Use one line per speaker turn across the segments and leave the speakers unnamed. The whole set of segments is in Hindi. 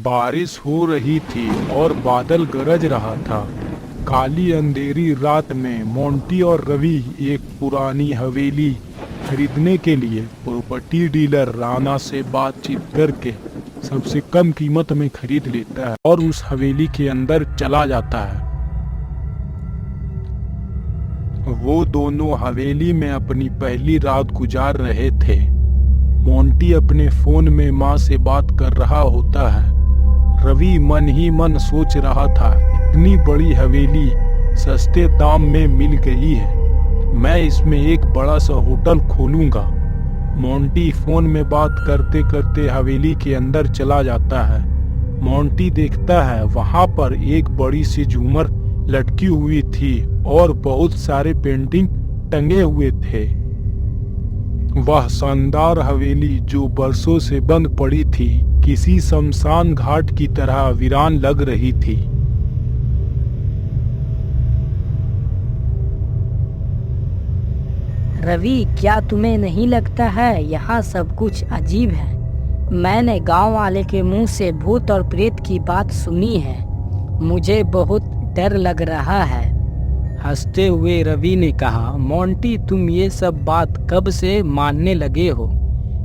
बारिश हो रही थी और बादल गरज रहा था। काली अंधेरी रात में मोंटी और रवि एक पुरानी हवेली खरीदने के लिए प्रॉपर्टी डीलर राणा से बातचीत करके सबसे कम कीमत में खरीद लेता है और उस हवेली के अंदर चला जाता है। वो दोनों हवेली में अपनी पहली रात गुजार रहे थे। मोंटी अपने फोन में माँ से बात कर रहा होता है। रवि मन ही मन सोच रहा था, इतनी बड़ी हवेली सस्ते दाम में मिल गई है, मैं इसमें एक बड़ा सा होटल खोलूंगा। मोंटी फोन में बात करते करते हवेली के अंदर चला जाता है। मोंटी देखता है वहां पर एक बड़ी सी झूमर लटकी हुई थी और बहुत सारे पेंटिंग टंगे हुए थे। वह शानदार हवेली जो बरसों से बंद पड़ी थी, किसी शमशान घाट की तरह वीरान लग रही थी।
रवि, क्या तुम्हें नहीं लगता है यहाँ सब कुछ अजीब है? मैंने गांव वाले के मुंह से भूत और प्रेत की बात सुनी है, मुझे बहुत डर लग रहा है।
हंसते हुए रवि ने कहा, मोंटी तुम ये सब बात कब से मानने लगे हो?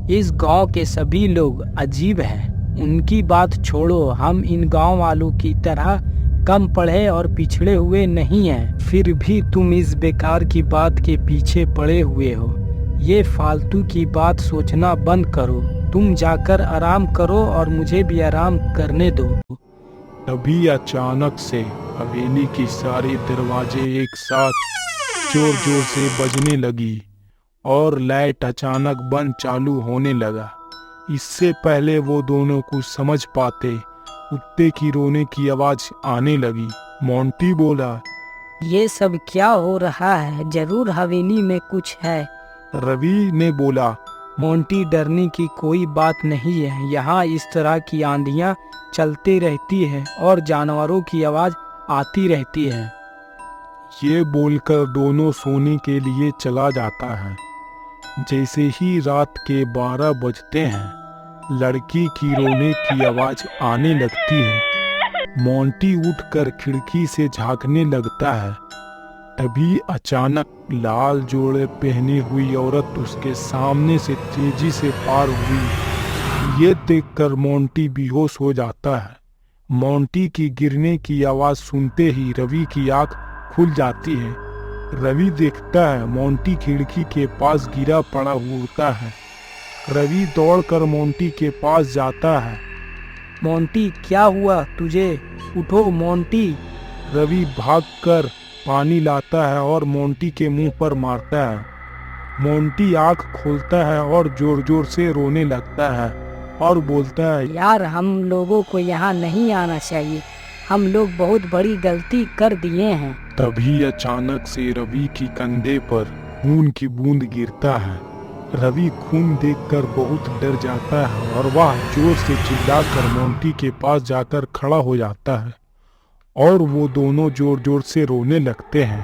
इस गांव के सभी लोग अजीब हैं, उनकी बात छोड़ो, हम इन गांव वालों की तरह कम पढ़े और पिछड़े हुए नहीं हैं। फिर भी तुम इस बेकार की बात के पीछे पड़े हुए हो। ये फालतू की बात सोचना बंद करो, तुम जाकर आराम करो और मुझे भी आराम करने दो।
तभी अचानक से हवेली की सारे दरवाजे एक साथ जोर जोर से बजने लगी और लाइट अचानक बंद चालू होने लगा। इससे पहले वो दोनों कुछ समझ पाते, कुत्ते की रोने की आवाज आने लगी। मोंटी बोला,
ये सब क्या हो रहा है? जरूर हवेली में कुछ है।
रवि ने बोला,
मोंटी डरने की कोई बात नहीं है, यहाँ इस तरह की आंधियाँ चलती रहती है और जानवरों की आवाज आती रहती है।
ये बोलकर दोनों सोने के लिए चला जाता है। जैसे ही रात के 12 बजते हैं, लड़की की रोने की आवाज आने लगती है। मोंटी उठकर खिड़की से झांकने लगता है। तभी अचानक लाल जोड़े पहनी हुई औरत उसके सामने से तेजी से पार हुई। ये देखकर मोंटी बेहोश हो जाता है। मोंटी की गिरने की आवाज सुनते ही रवि की आंख खुल जाती है। रवि देखता है मोंटी खिड़की के पास गिरा पड़ा होता है। रवि दौड़कर मोंटी के पास जाता है।
मोंटी, क्या हुआ तुझे? उठो मोंटी।
रवि भागकर पानी लाता है और मोंटी के मुंह पर मारता है। मोंटी आंख खोलता है और जोर जोर से रोने लगता है और बोलता है,
यार हम लोगों को यहाँ नहीं आना चाहिए, हम लोग बहुत बड़ी गलती कर दिए हैं।
तभी अचानक से रवि की कंधे पर खून की बूंद गिरता है। रवि खून देखकर बहुत डर जाता है और वह जोर से चिल्लाकर मोंटी के पास जाकर खड़ा हो जाता है और वो दोनों जोर जोर से रोने लगते हैं।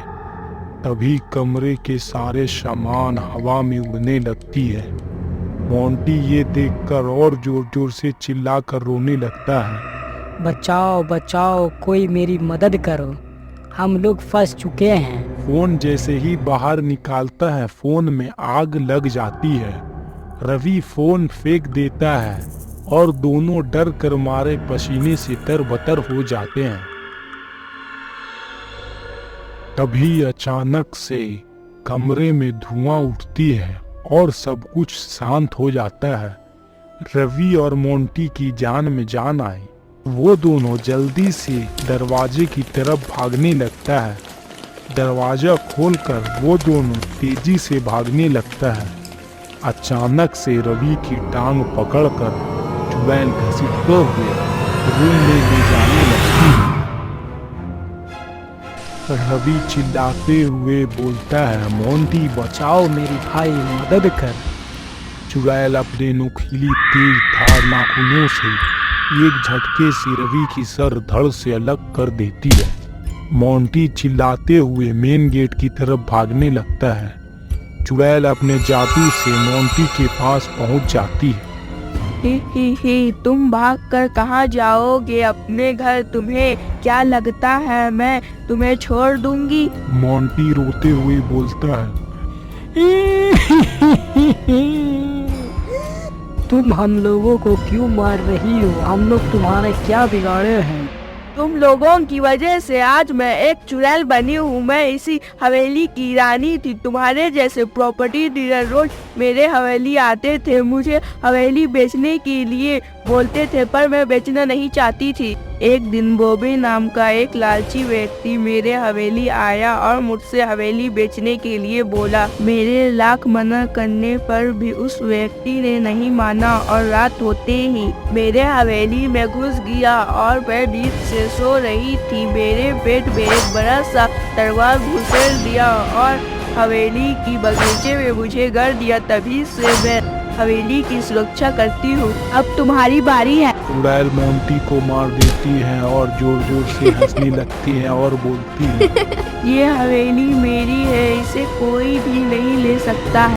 तभी कमरे के सारे सामान हवा में उड़ने लगती है। मोंटी ये देखकर और जोर जोर से चिल्लाकर रोने लगता है,
बचाओ बचाओ, कोई मेरी मदद करो, हम लोग फंस चुके हैं।
फोन जैसे ही बाहर निकालता है, फोन में आग लग जाती है। रवि फोन फेंक देता है और दोनों डर कर मारे पसीने से तरबतर हो जाते हैं। तभी अचानक से कमरे में धुआं उठती है और सब कुछ शांत हो जाता है। रवि और मोंटी की जान में जान आई। वो दोनों जल्दी से दरवाजे की तरफ भागने लगता है। दरवाजा खोलकर वो दोनों तेजी से भागने लगता है। अचानक से रवि की टांग पकड़कर जुबैल घसीटते हुए रूम में ले जाने लगती है। रवि चिल्लाते हुए बोलता है, मोंटी बचाओ मेरी भाई, मदद कर। जुबैल अपने नुकीली तेज धार नाखूनों से एक झटके से रवि की सर धड़ से अलग कर देती है। मोंटी चिल्लाते हुए मेन गेट की तरफ भागने लगता है। जुबैल अपने जादू से मोंटी के पास पहुंच जाती है,
ही तुम भागकर कहाँ जाओगे अपने घर? तुम्हें क्या लगता है मैं तुम्हें छोड़ दूंगी?
मोंटी रोते हुए बोलता है।
तुम हम लोगों को क्यों मार रही हो? हम लोग तुम्हारे क्या बिगाड़े हैं?
तुम लोगों की वजह से आज मैं एक चुड़ैल बनी हूँ। मैं इसी हवेली की रानी थी। तुम्हारे जैसे प्रॉपर्टी डीलर रोज मेरे हवेली आते थे, मुझे हवेली बेचने के लिए बोलते थे, पर मैं बेचना नहीं चाहती थी। एक दिन बॉबी नाम का एक लालची व्यक्ति मेरे हवेली आया और मुझसे हवेली बेचने के लिए बोला। मेरे लाख मना करने पर भी उस व्यक्ति ने नहीं माना और रात होते ही मेरे हवेली में घुस गया और मैं नींद से सो रही थी। मेरे पेट में एक बड़ा सा तलवार घुसेड़ दिया और हवेली की बगीचे में मुझे गाड़ दिया। तभी से मैं हवेली की सुरक्षा करती हूँ। अब तुम्हारी बारी है।
चुड़ैल मोंटी को मार देती है और जोर जोर से हंसने लगती है और बोलती है,
ये हवेली मेरी है, इसे कोई भी नहीं ले सकता है।